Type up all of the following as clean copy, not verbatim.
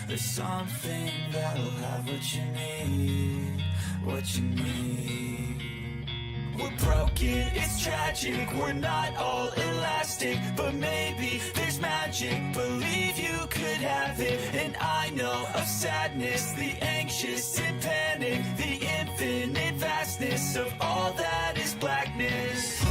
or something that'll have what you need, what you need. We're broken, it's tragic, we're not all elastic, but maybe there's magic, believe you could have it. And I know of sadness, the anxious and panic, the infinite vastness of all that is blackness.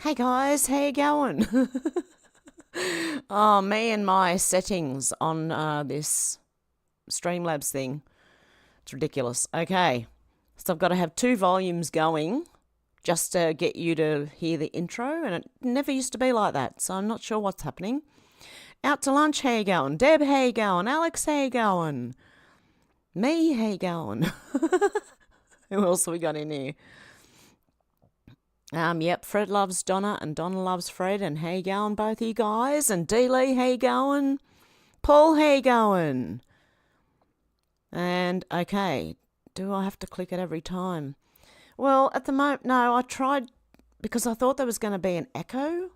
Hey guys, how you going? Oh, me and my settings on this Streamlabs thing. It's ridiculous. Okay, so I've got to have 2 volumes going just to get you to hear the intro, and it never used to be like that, so I'm not sure what's happening. Out to lunch, how you going? Deb, how you going? Alex, how you going? Me, how you going? Who else have we got in here? Yep, Fred loves Donna and Donna loves Fred, and how you going, both of you guys? And D. Lee, how you going? Paul, how you going? And, okay, do I have to click it every time? Well, at the moment, no, I tried, because I thought there was going to be an echo.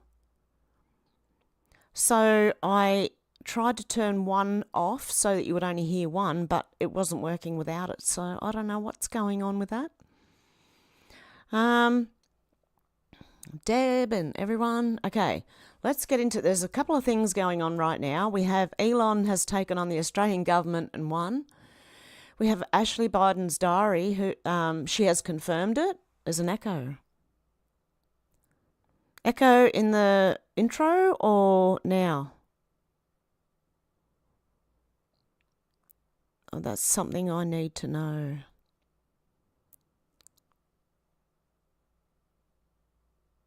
So I tried to turn one off so that you would only hear one, but it wasn't working without it. So I don't know what's going on with that. Deb and everyone. Okay, let's get into, there's a couple of things going on right now. We have Elon has taken on the Australian government and won. We have Ashley Biden's diary, who she has confirmed it. There's an echo. Echo in the intro or now? Oh, that's something I need to know.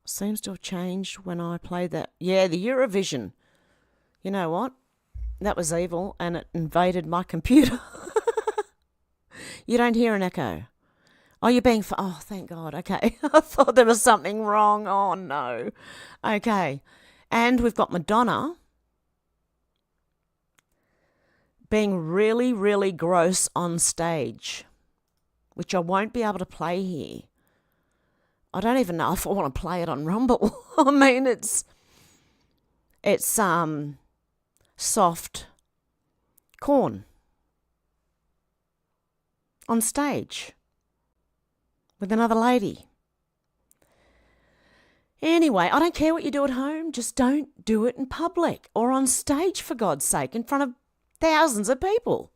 Seems to have changed when I played that. Yeah, the Eurovision. You know what? That was evil, and it invaded my computer. You don't hear an echo. Oh, you're being... Oh, thank God. Okay. I thought there was something wrong. Oh, no. Okay. And we've got Madonna being really, really gross on stage, which I won't be able to play here. I don't even know if I want to play it on Rumble. I mean, it's soft corn on stage with another lady. Anyway, I don't care what you do at home. Just don't do it in public or on stage, for God's sake, in front of thousands of people.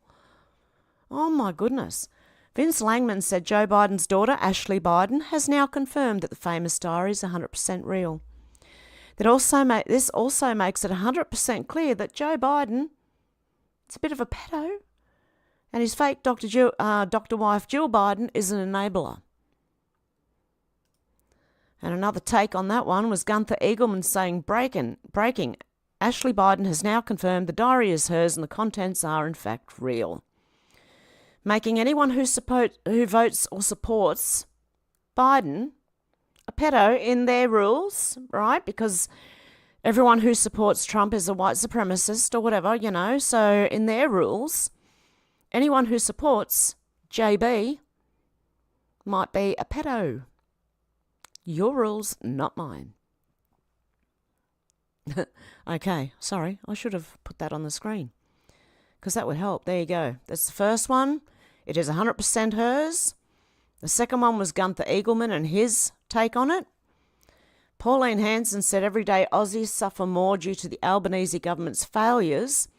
Oh, my goodness. Vince Langman said Joe Biden's daughter, Ashley Biden, has now confirmed that the famous diary is 100% real. This also makes it 100% clear that Joe Biden is a bit of a pedo, and his fake doctor wife, Jill Biden, is an enabler. And another take on that one was Gunther Eagleman saying, breaking, Ashley Biden has now confirmed the diary is hers and the contents are in fact real. Making anyone who votes or supports Biden a pedo in their rules, right? Because everyone who supports Trump is a white supremacist or whatever, you know. So in their rules, anyone who supports JB might be a pedo. Your rules, not mine. Okay, sorry, I should have put that on the screen because that would help. There you go. That's the first one. It is 100% hers. The second one was Gunther Eagleman and his take on it. Pauline Hanson said everyday Aussies suffer more due to the Albanese government's failures.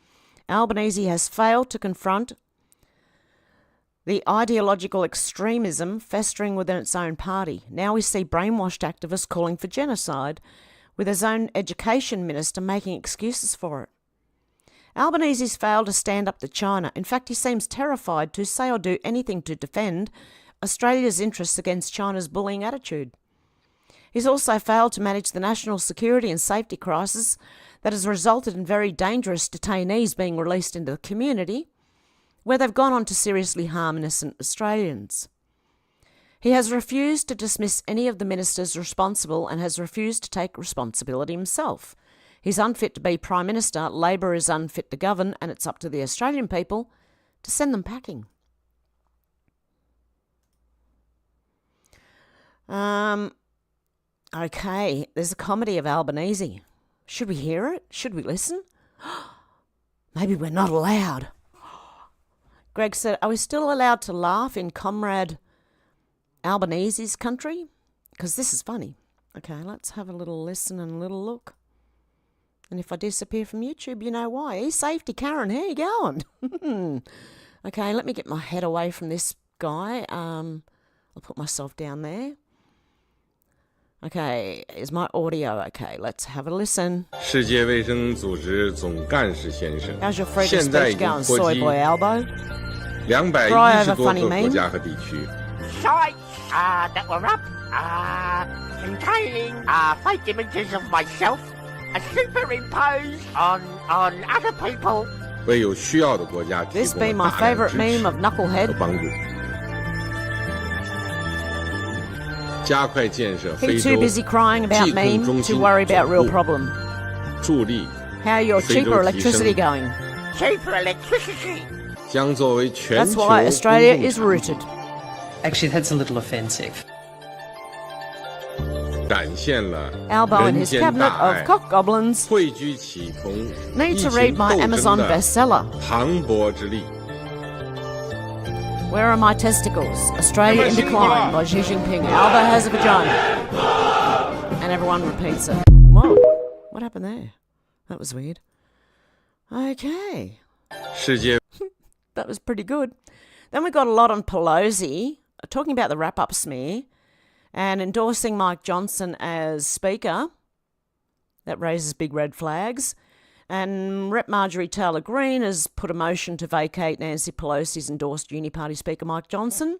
Albanese has failed to confront the ideological extremism festering within its own party. Now we see brainwashed activists calling for genocide, with his own education minister making excuses for it. Albanese's failed to stand up to China. In fact, he seems terrified to say or do anything to defend Australia's interests against China's bullying attitude. He's also failed to manage the national security and safety crisis that has resulted in very dangerous detainees being released into the community, where they've gone on to seriously harm innocent Australians. He has refused to dismiss any of the ministers responsible and has refused to take responsibility himself. He's unfit to be Prime Minister, Labor is unfit to govern, and it's up to the Australian people to send them packing. Okay, there's a comedy of Albanese. Should we hear it? Should we listen? Maybe we're not allowed. Greg said, are we still allowed to laugh in Comrade Albanese's country? Because this is funny. Okay, let's have a little listen and a little look. And if I disappear from YouTube, you know why. Hey, safety, Karen, how you going? Okay, let me get my head away from this guy. I'll put myself down there. Okay, is my audio okay? Let's have a listen. 世界卫生组织总干事先生 How's your freedom 现在已 speech 经 going, 波 soy 及 boy elbow? 210多个国家和地区。 Sites that were up, containing fake images of myself, superimposed on other people. 为有需要的国家提 This 供 be 了 my 大量 favourite 支 meme 持 of 和 Knucklehead. 帮助，加快建设 He 非 too 洲 busy crying about 疾控 meme 中 to 心 worry about 总 real 部， problem. 助力 How your 非洲 cheaper 提 electricity 升 going? Cheaper electricity. 将作为全 That's 球 why 公 Australia 共 is 产 rooted. Actually, that's a little offensive. 展现了 Albo and 人 his 间 cabinet 大 of 爱， cock goblins 汇聚起同 need 疫 to 情 read 斗 my 争 Amazon 的 bestseller. 磅礴之力。 Where are my testicles? Australia in decline by Xi Jinping. Albo has a vagina. And everyone repeats it. Whoa, what happened there? That was weird. Okay, 世界 that was pretty good. Then we got a lot on Pelosi, talking about the wrap-up smear and endorsing Mike Johnson as Speaker. That raises big red flags. And Rep. Marjorie Taylor Greene has put a motion to vacate Nancy Pelosi's endorsed Uni-Party Speaker Mike Johnson.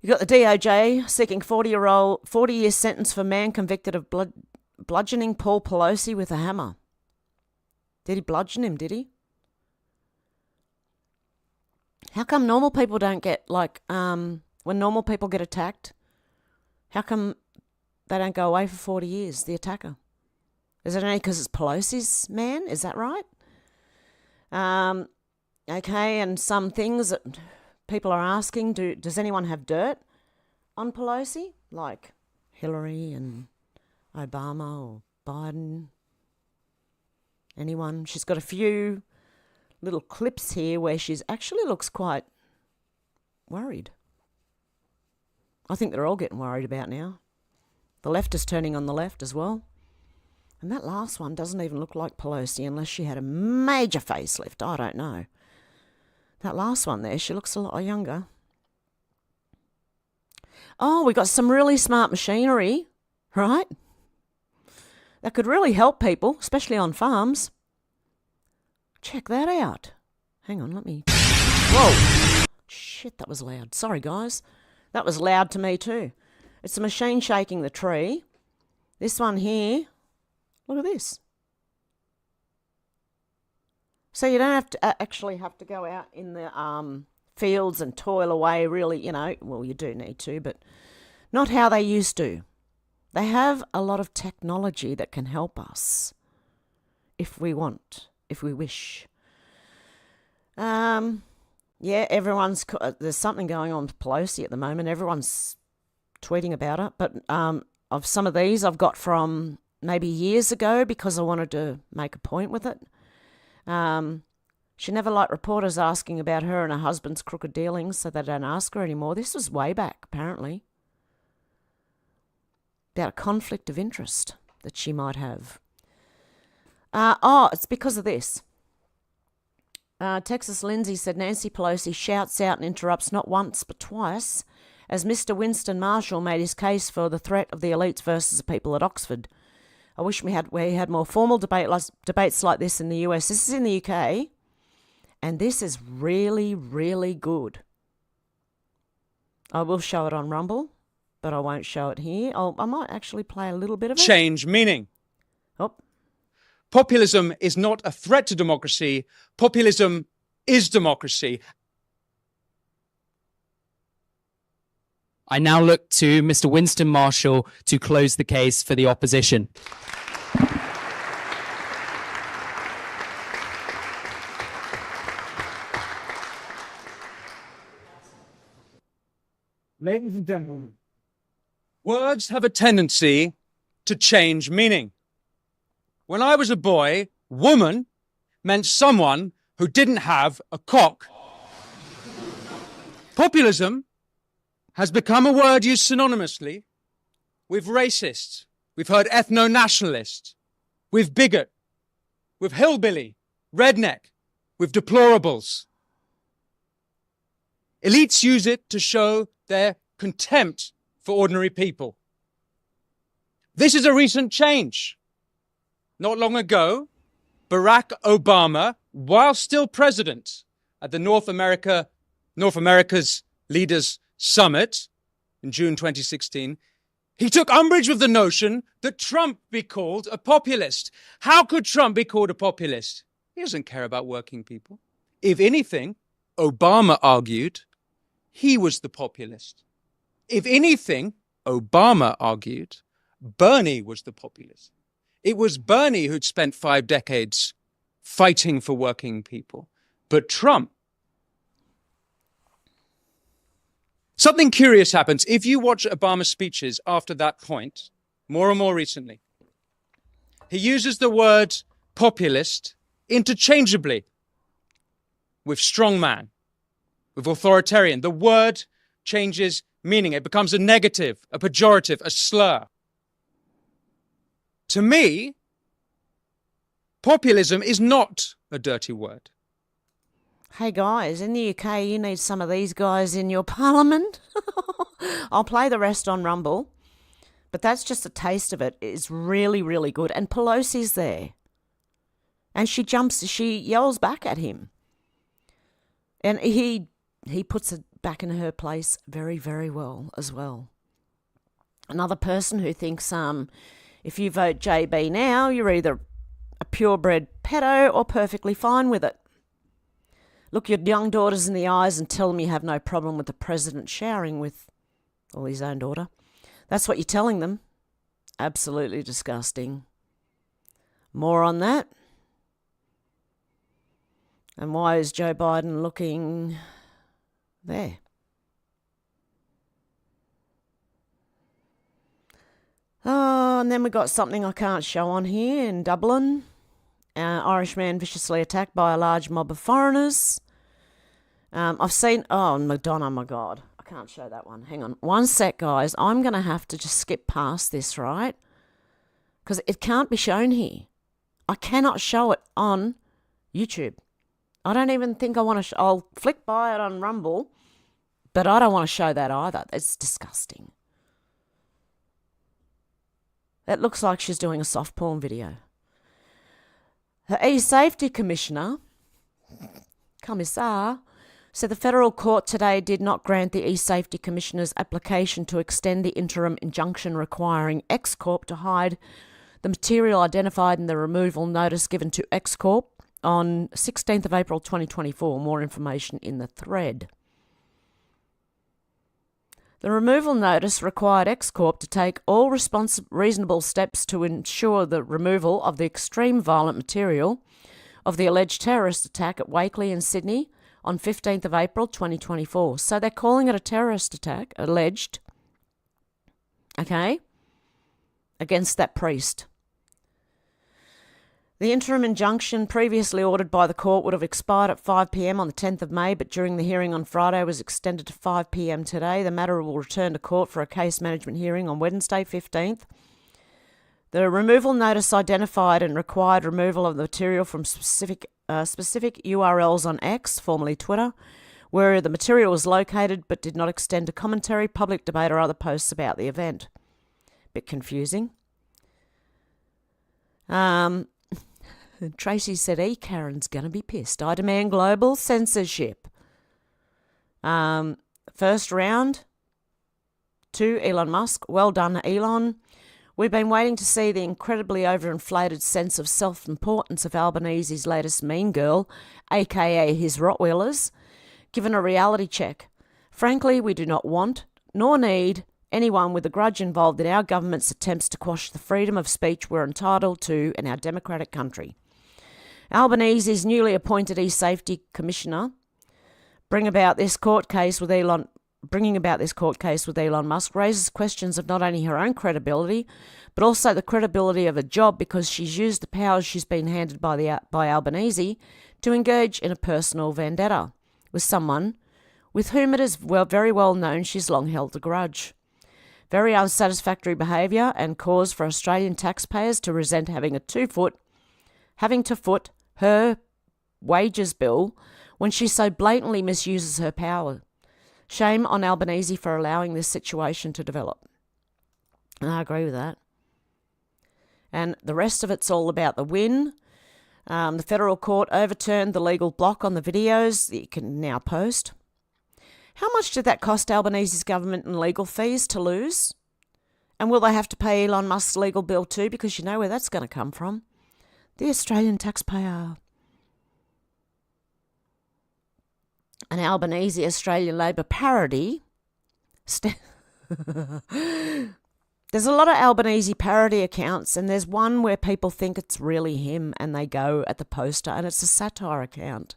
You've got the DOJ seeking 40-year sentence for man convicted of bludgeoning Paul Pelosi with a hammer. Did he bludgeon him, did he? How come normal people don't get, when normal people get attacked, how come they don't go away for 40 years, the attacker? Is it only because it's Pelosi's man? Is that right? Okay, and some things that people are asking, does anyone have dirt on Pelosi? Like Hillary and Obama or Biden? Anyone? She's got a few little clips here where she's actually looks quite worried. I think they're all getting worried about now. The left is turning on the left as well. And that last one doesn't even look like Pelosi unless she had a major facelift. I don't know. That last one there, she looks a lot younger. Oh, we got some really smart machinery, right? That could really help people, especially on farms. Check that out. Hang on, let me... Whoa! Shit, that was loud. Sorry, guys. That was loud to me too. It's a machine shaking the tree. This one here... Look at this. So you don't have to actually have to go out in the fields and toil away really, well, you do need to, but not how they used to. They have a lot of technology that can help us if we want, if we wish. Yeah, there's something going on with Pelosi at the moment. Everyone's tweeting about it, but of some of these I've got from... maybe years ago because I wanted to make a point with it. She never liked reporters asking about her and her husband's crooked dealings, so they don't ask her anymore. This was way back, apparently. About a conflict of interest that she might have. It's because of this. Texas Lindsay said Nancy Pelosi shouts out and interrupts not once but twice as Mr. Winston Marshall made his case for the threat of the elites versus the people at Oxford. I wish we had more formal debates like this in the US. This is in the UK, and this is really, really good. I will show it on Rumble, but I won't show it here. I might actually play a little bit of it. Change meaning. Oh. Populism is not a threat to democracy. Populism is democracy. I now look to Mr. Winston Marshall to close the case for the opposition. Ladies and gentlemen, words have a tendency to change meaning. When I was a boy, woman meant someone who didn't have a cock. Populism has become a word used synonymously with racist. We've heard ethno-nationalist, with bigot, with hillbilly, redneck, with deplorables. Elites use it to show their contempt for ordinary people. This is a recent change. Not long ago, Barack Obama, while still president at the North America's Leaders Summit in June 2016, he took umbrage with the notion that Trump be called a populist. How could Trump be called a populist? He doesn't care about working people. If anything, Obama argued, he was the populist. If anything, Obama argued, Bernie was the populist. It was Bernie who'd spent 5 decades fighting for working people. But Trump. Something curious happens. If you watch Obama's speeches after that point, more and more recently, he uses the word populist interchangeably with strongman, with authoritarian. The word changes meaning. It becomes a negative, a pejorative, a slur. To me, populism is not a dirty word. Hey guys, in the UK, you need some of these guys in your parliament. I'll play the rest on Rumble, but that's just a taste of it. It's really, really good. And Pelosi's there. And she yells back at him. And he puts it back in her place very, very well as well. Another person who thinks if you vote JB now, you're either a purebred pedo or perfectly fine with it. Look your young daughters in the eyes and tell them you have no problem with the president showering with his own daughter. That's what you're telling them. Absolutely disgusting. More on that. And why is Joe Biden looking there? Oh, and then we got something I can't show on here in Dublin. Irishman viciously attacked by a large mob of foreigners. I've seen... Oh, Madonna, my God. I can't show that one. Hang on. One sec, guys. I'm going to have to just skip past this, right? Because it can't be shown here. I cannot show it on YouTube. I don't even think I want to... I'll flick by it on Rumble, but I don't want to show that either. It's disgusting. That looks like she's doing a soft porn video. The E-Safety Commissioner, Commissar, said the federal court today did not grant the E-Safety Commissioner's application to extend the interim injunction requiring X Corp to hide the material identified in the removal notice given to X Corp on 16th of April 2024. More information in the thread. The removal notice required X Corp to take all reasonable steps to ensure the removal of the extreme violent material of the alleged terrorist attack at Wakeley in Sydney on 15th of April 2024. So they're calling it a terrorist attack, alleged, okay, against that priest. The interim injunction previously ordered by the court would have expired at 5 p.m. on the 10th of May, but during the hearing on Friday was extended to 5 p.m. today. The matter will return to court for a case management hearing on Wednesday, 15th. The removal notice identified and required removal of the material from specific URLs on X, formerly Twitter, where the material was located, but did not extend to commentary, public debate, or other posts about the event. Bit confusing. Tracy said, Karen's going to be pissed. I demand global censorship. First round to Elon Musk. Well done, Elon. We've been waiting to see the incredibly overinflated sense of self-importance of Albanese's latest mean girl, aka his Rottweilers, given a reality check. Frankly, we do not want, nor need, anyone with a grudge involved in our government's attempts to quash the freedom of speech we're entitled to in our democratic country. Albanese's newly appointed e-safety commissioner bringing about this court case with Elon Musk raises questions of not only her own credibility, but also the credibility of her job, because she's used the powers she's been handed by Albanese to engage in a personal vendetta with someone with whom it is very well known she's long held a grudge. Very unsatisfactory behaviour and cause for Australian taxpayers to resent having to foot her wages bill when she so blatantly misuses her power. Shame on Albanese for allowing this situation to develop. And I agree with that. And the rest of it's all about the win. The federal court overturned the legal block on the videos that you can now post. How much did that cost Albanese's government in legal fees to lose? And will they have to pay Elon Musk's legal bill too? Because you know where that's going to come from. The Australian taxpayer. An Albanese Australian Labor parody. There's a lot of Albanese parody accounts, and there's one where people think it's really him and they go at the poster, and it's a satire account.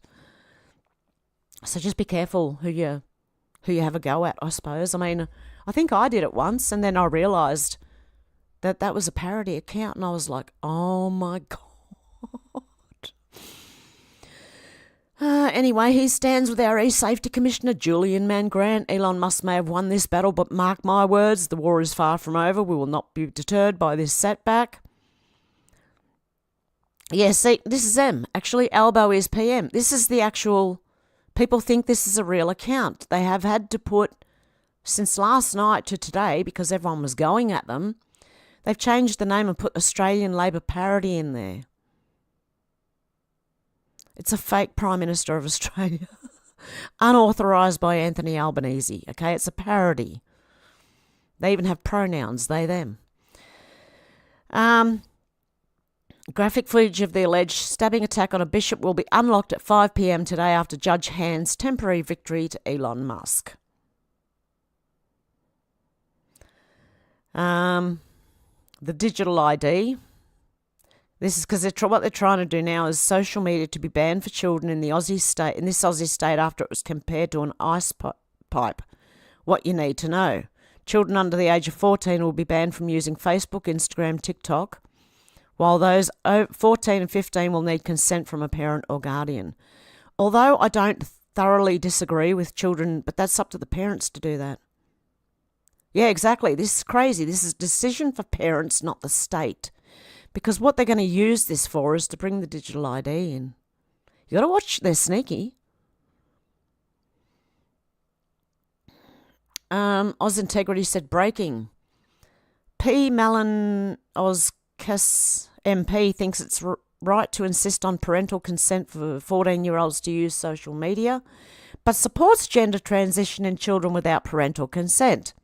So just be careful who you have a go at, I suppose. I mean, I think I did it once, and then I realised that was a parody account, and I was like, oh my God. Anyway, he stands with our e-safety commissioner, Julian Mangrant. Elon Musk may have won this battle, but mark my words, the war is far from over. We will not be deterred by this setback. Yeah, see, this is them. Actually, Albo is PM. This is the actual... People think this is a real account. They have had to put, since last night to today, because everyone was going at them, they've changed the name and put Australian Labor parody in there. It's a fake Prime Minister of Australia. Unauthorised by Anthony Albanese. Okay, it's a parody. They even have pronouns, they, them. Graphic footage of the alleged stabbing attack on a bishop will be unlocked at 5 p.m. today after Judge hands temporary victory to Elon Musk. The digital ID. This is because what they're trying to do now is social media to be banned for children in this Aussie state after it was compared to an ice pipe. What you need to know. Children under the age of 14 will be banned from using Facebook, Instagram, TikTok, while those 14 and 15 will need consent from a parent or guardian. Although I don't thoroughly disagree with children, but that's up to the parents to do that. Yeah, exactly. This is crazy. This is a decision for parents, not the state. Because what they're going to use this for is to bring the digital ID in. You got to watch, they're sneaky. Oz Integrity said breaking. P. Malin Ozkas MP thinks it's right to insist on parental consent for 14-year-olds to use social media, but supports gender transition in children without parental consent.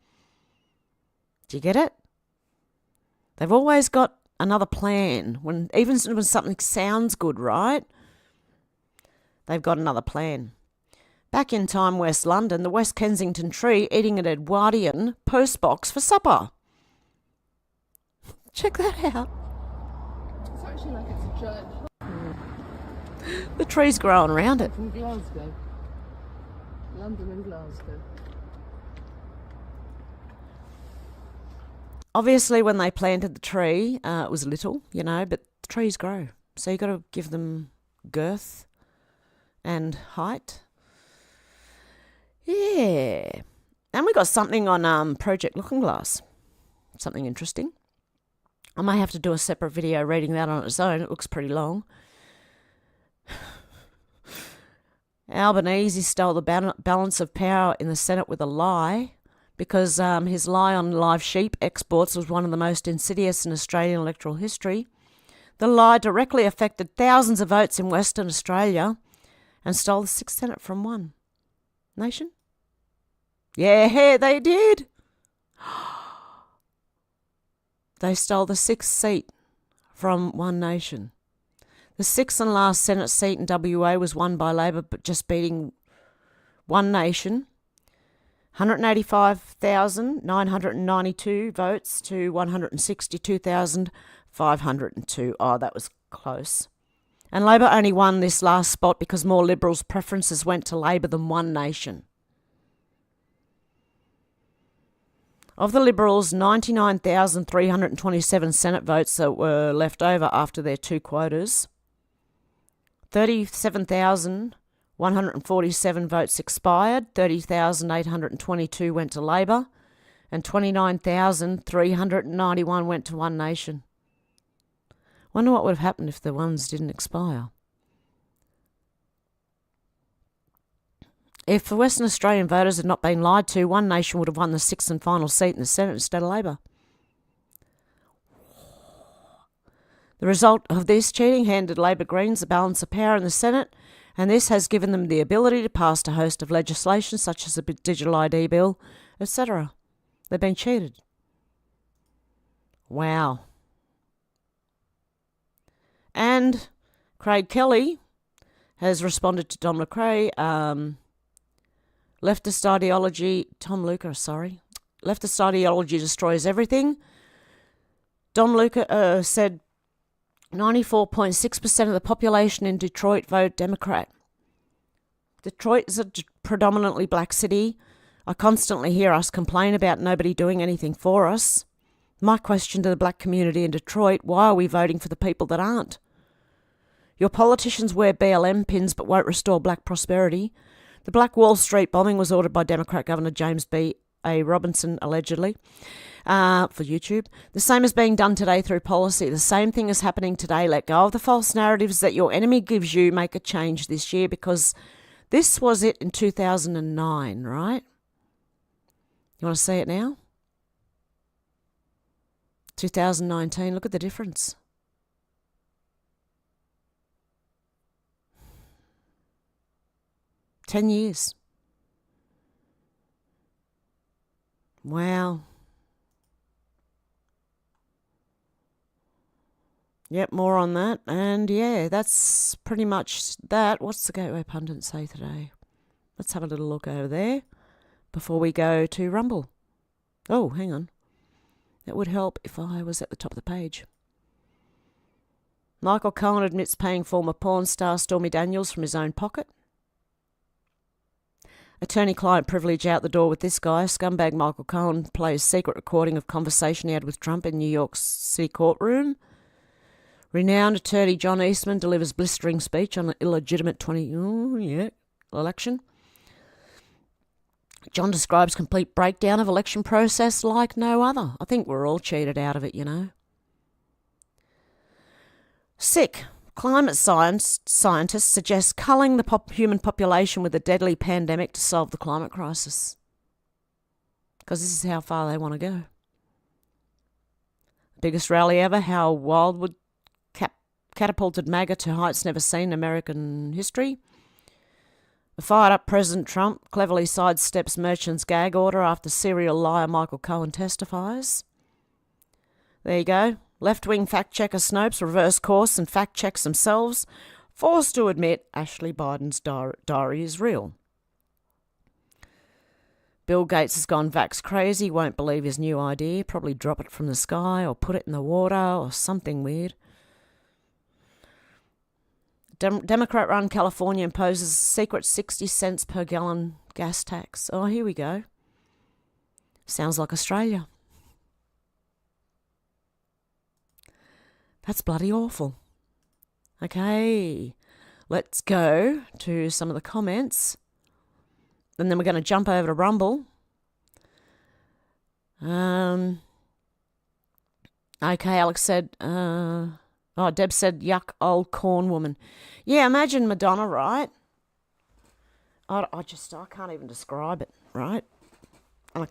Do you get it? They've always got another plan. Even when something sounds good, right? They've got another plan. Back in time, West London, the West Kensington tree eating an Edwardian postbox for supper. Check that out. It's actually like it's a giant... The tree's growing around it. From Glasgow. London and Glasgow. Obviously, when they planted the tree, it was little, but the trees grow. So you got to give them girth and height. Yeah. And we got something on Project Looking Glass. Something interesting. I may have to do a separate video reading that on its own. It looks pretty long. Albanese stole the balance of power in the Senate with a lie, because his lie on live sheep exports was one of the most insidious in Australian electoral history. The lie directly affected thousands of votes in Western Australia and stole the 6th Senate from one nation. Yeah, they did. They stole the 6th seat from one nation. The 6th and last Senate seat in WA was won by Labor, but just beating one nation. 185,992 votes to 162,502. Oh, that was close. And Labor only won this last spot because more Liberals' preferences went to Labor than one nation. Of the Liberals, 99,327 Senate votes that were left over after their 2 quotas. 37,147 votes expired, 30,822 went to Labor, and 29,391 went to one nation. Wonder what would have happened if the ones didn't expire. If the Western Australian voters had not been lied to, one nation would have won the 6th and final seat in the Senate instead of Labor. The result of this cheating handed Labor Greens the balance of power in the Senate, and this has given them the ability to pass a host of legislation such as the Digital ID Bill, etc. They've been cheated. Wow. And Craig Kelly has responded to Tom Lucre, leftist ideology destroys everything. Don Luca said 94.6% of the population in Detroit vote Democrat. Detroit is a predominantly black city. I constantly hear us complain about nobody doing anything for us. My question to the black community in Detroit, why are we voting for the people that aren't? Your politicians wear BLM pins but won't restore black prosperity. The Black Wall Street bombing was ordered by Democrat Governor James B.A. Robinson, allegedly, for YouTube. The same is being done today through policy. The same thing is happening today. Let go of the false narratives that your enemy gives you. Make a change this year, because this was it in 2009, right? You want to see it now? 2019, look at the difference. $10 years. Wow. Yep, more on that. And yeah, that's pretty much that. What's the Gateway Pundit say today? Let's have a little look over there before we go to Rumble. Oh, hang on. It would help if I was at the top of the page. Michael Cohen admits paying former porn star Stormy Daniels from his own pocket. Attorney-client privilege out the door with this guy. Scumbag Michael Cohen plays secret recording of conversation he had with Trump in New York City courtroom. Renowned attorney John Eastman delivers blistering speech on an illegitimate election. John describes complete breakdown of election process like no other. I think we're all cheated out of it, you know. Sick. Climate scientists suggest culling the human population with a deadly pandemic to solve the climate crisis. Because this is how far they want to go. Biggest rally ever, how Wildwood catapulted MAGA to heights never seen in American history. A fired-up President Trump cleverly sidesteps merchant's gag order after serial liar Michael Cohen testifies. There you go. Left-wing fact-checker Snopes reverse course and fact-checks themselves, forced to admit Ashley Biden's diary is real. Bill Gates has gone vax crazy, won't believe his new idea, probably drop it from the sky or put it in the water or something weird. Democrat-run California imposes a secret 60 cents per gallon gas tax. Oh, here we go. Sounds like Australia. That's bloody awful. Okay, let's go to some of the comments. And then we're going to jump over to Rumble. Okay, Alex said, Deb said, yuck, old corn woman. Yeah, imagine Madonna, right? I can't even describe it, right? I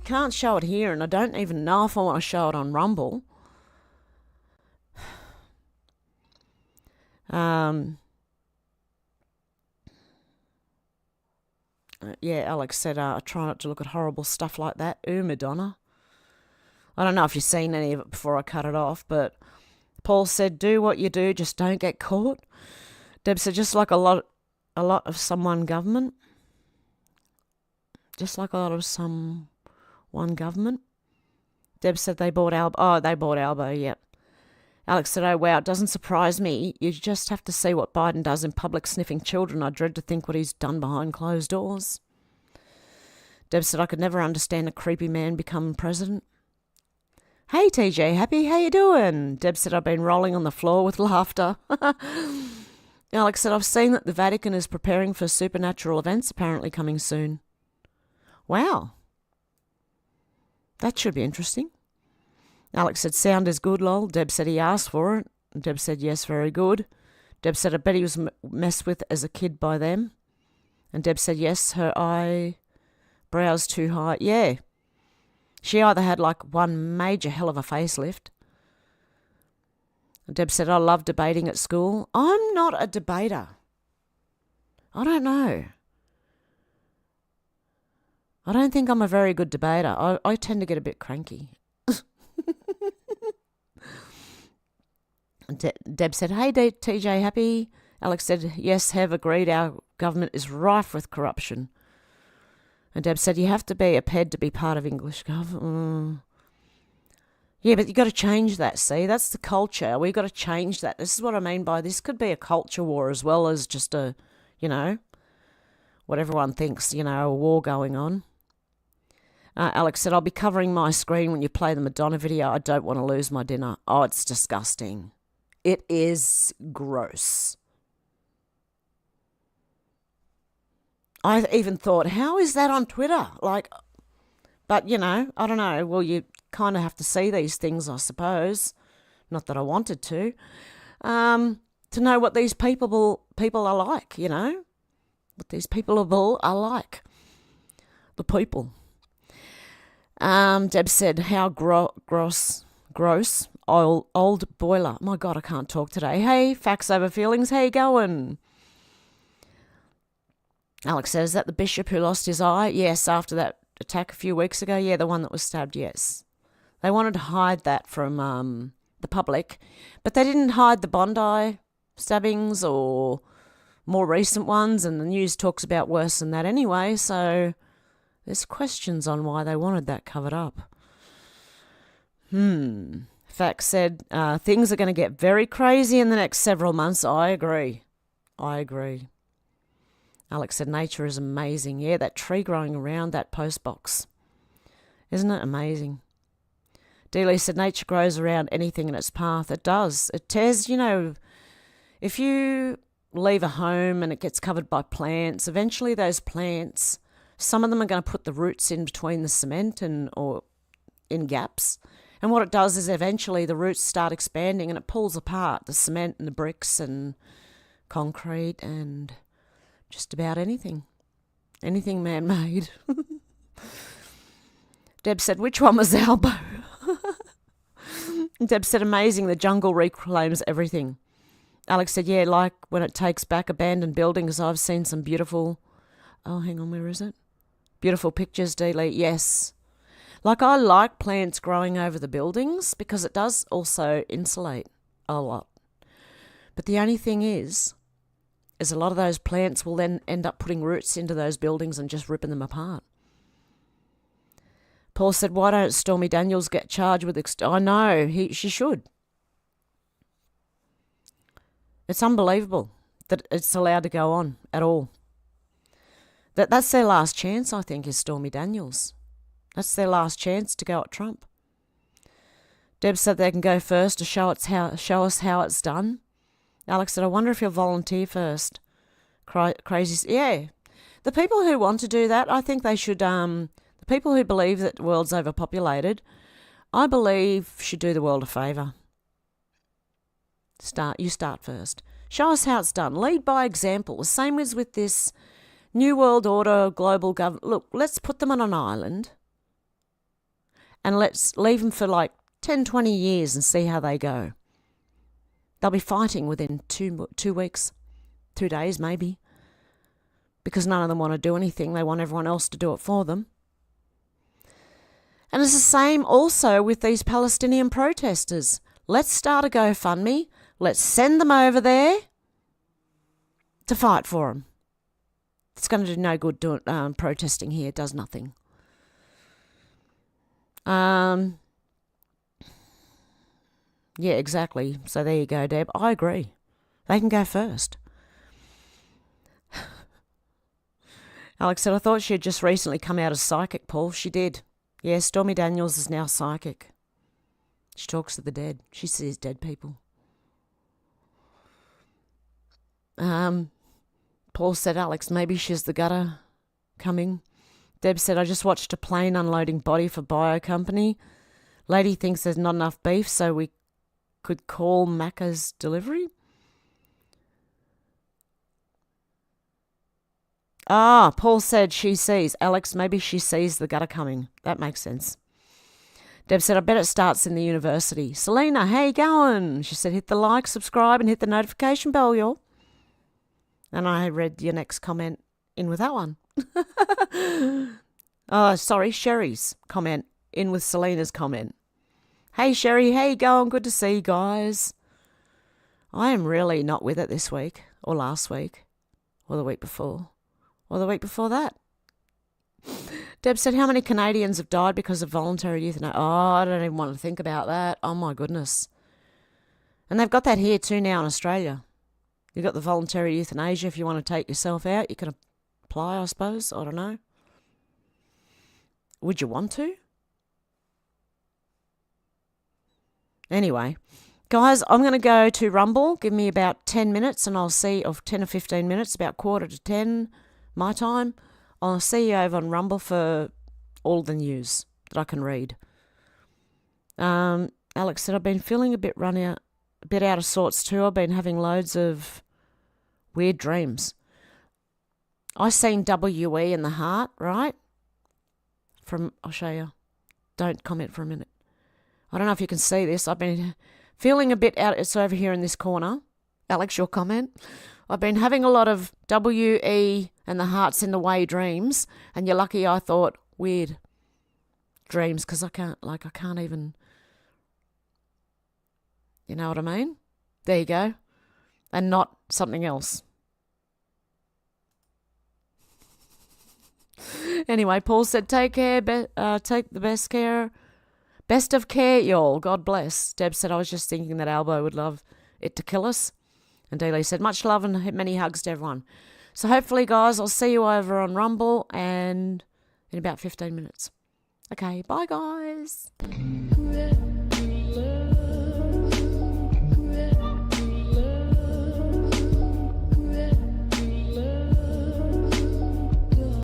can't show it here, and I don't even know if I want to show it on Rumble. Yeah, Alex said, I try not to look at horrible stuff like that. Ooh, Madonna. I don't know if you've seen any of it before I cut it off, but Paul said, do what you do, just don't get caught. Deb said, just like a lot of someone government. Just like a lot of someone government. Deb said they bought Albo. Oh, they bought Albo, yep. Alex said, oh, wow, it doesn't surprise me. You just have to see what Biden does in public sniffing children. I dread to think what he's done behind closed doors. Deb said, I could never understand a creepy man becoming president. Hey, TJ Happy, how you doing? Deb said, I've been rolling on the floor with laughter. Alex said, I've seen that the Vatican is preparing for supernatural events apparently coming soon. Wow. That should be interesting. Alex said, sound is good, lol. Deb said he asked for it. Deb said, yes, very good. Deb said, I bet he was messed with as a kid by them. And Deb said, yes, her eyebrows too high. Yeah. She either had like one major hell of a facelift. Deb said, I love debating at school. I'm not a debater. I don't know. I don't think I'm a very good debater. I tend to get a bit cranky. Deb said, hey, TJ Happy. Alex said, yes, Hev agreed. Our government is rife with corruption. And Deb said, you have to be a ped to be part of English government. Yeah, but you got to change that, see? That's the culture. We've got to change that. This is what I mean by this could be a culture war as well as just a, what everyone thinks, a war going on. Alex said, I'll be covering my screen when you play the Madonna video. I don't want to lose my dinner. Oh, it's disgusting. It is gross. I even thought, how is that on Twitter? But, I don't know. Well, you kind of have to see these things, I suppose. Not that I wanted to know what these people are like, What these people are like. The people. Deb said, how gross, old boiler. My God, I can't talk today. Hey, facts over feelings, how you going? Alex says, is that the bishop who lost his eye? Yes, after that attack a few weeks ago. Yeah, the one that was stabbed, yes. They wanted to hide that from the public, but they didn't hide the Bondi stabbings or more recent ones, and the news talks about worse than that anyway, so there's questions on why they wanted that covered up. Facts said, things are going to get very crazy in the next several months. I agree. Alex said, nature is amazing. Yeah, that tree growing around that post box. Isn't it amazing? Dealey said, nature grows around anything in its path. It does. It tears, if you leave a home and it gets covered by plants, eventually those plants, some of them are going to put the roots in between the cement or in gaps. And what it does is eventually the roots start expanding and it pulls apart the cement and the bricks and concrete and just about anything. Anything man-made. Deb said, which one was Albo? Deb said, amazing, the jungle reclaims everything. Alex said, yeah, like when it takes back abandoned buildings. I've seen some beautiful... Oh, hang on, where is it? Beautiful pictures, Delete, yes. I like plants growing over the buildings because it does also insulate a lot. But the only thing is a lot of those plants will then end up putting roots into those buildings and just ripping them apart. Paul said, why don't Stormy Daniels get charged with... I know, she should. It's unbelievable that it's allowed to go on at all. That's their last chance, I think, is Stormy Daniels. That's their last chance to go at Trump. Deb said they can go first to show us how it's done. Alex said, I wonder if you'll volunteer first. Crazy. Yeah. The people who want to do that, I think they should, the people who believe that the world's overpopulated, I believe should do the world a favour. You start first. Show us how it's done. Lead by example. The same as with this New World Order, global government. Look, let's put them on an island and let's leave them for like 10, 20 years and see how they go. They'll be fighting within 2 weeks, 2 days maybe, because none of them want to do anything. They want everyone else to do it for them. And it's the same also with these Palestinian protesters. Let's start a GoFundMe. Let's send them over there to fight for them. It's going to do no good doing protesting here. It does nothing. Yeah, exactly. So there you go, Deb. I agree. They can go first. Alex said, I thought she had just recently come out as psychic, Paul. She did. Yeah, Stormy Daniels is now psychic. She talks to the dead. She sees dead people. Paul said, Alex, maybe she's the gutter coming. Deb said, I just watched a plane unloading body for bio company. Lady thinks there's not enough beef, so we could call Macca's delivery. Paul said she sees. Alex, maybe she sees the gutter coming. That makes sense. Deb said, I bet it starts in the university. Selena, how you going? She said, hit the like, subscribe, and hit the notification bell, y'all. And I read your next comment in with that one. Sorry, Sherry's comment in with Selena's comment. Hey, Sherry, how you going? Good to see you guys. I am really not with it this week, or last week, or the week before, or the week before that. Deb said, how many Canadians have died because of voluntary euthanasia? Oh, I don't even want to think about that. Oh, my goodness. And they've got that here too now in Australia. You've got the voluntary euthanasia. If you want to take yourself out, you can apply, I suppose. I don't know. Would you want to? Anyway, guys, I'm going to go to Rumble. Give me about 10 minutes and I'll see, or 10 or 15 minutes, about 9:45 my time. I'll see you over on Rumble for all the news that I can read. Alex said, I've been feeling a bit out of sorts too. I've been having loads of weird dreams. I seen WE in the heart, right? I'll show you. Don't comment for a minute. I don't know if you can see this. I've been feeling a bit out. It's over here in this corner. Alex, your comment. I've been having a lot of WE and the hearts in the way dreams, and you're lucky I thought weird dreams because I can't even, you know what I mean? There you go. And not something else. Anyway, Paul said, take care, take the best of care, y'all. God bless. Deb said, I was just thinking that Albo would love it to kill us. And Dealey said, much love and many hugs to everyone. So hopefully, guys, I'll see you over on Rumble and in about 15 minutes. Okay, bye, guys.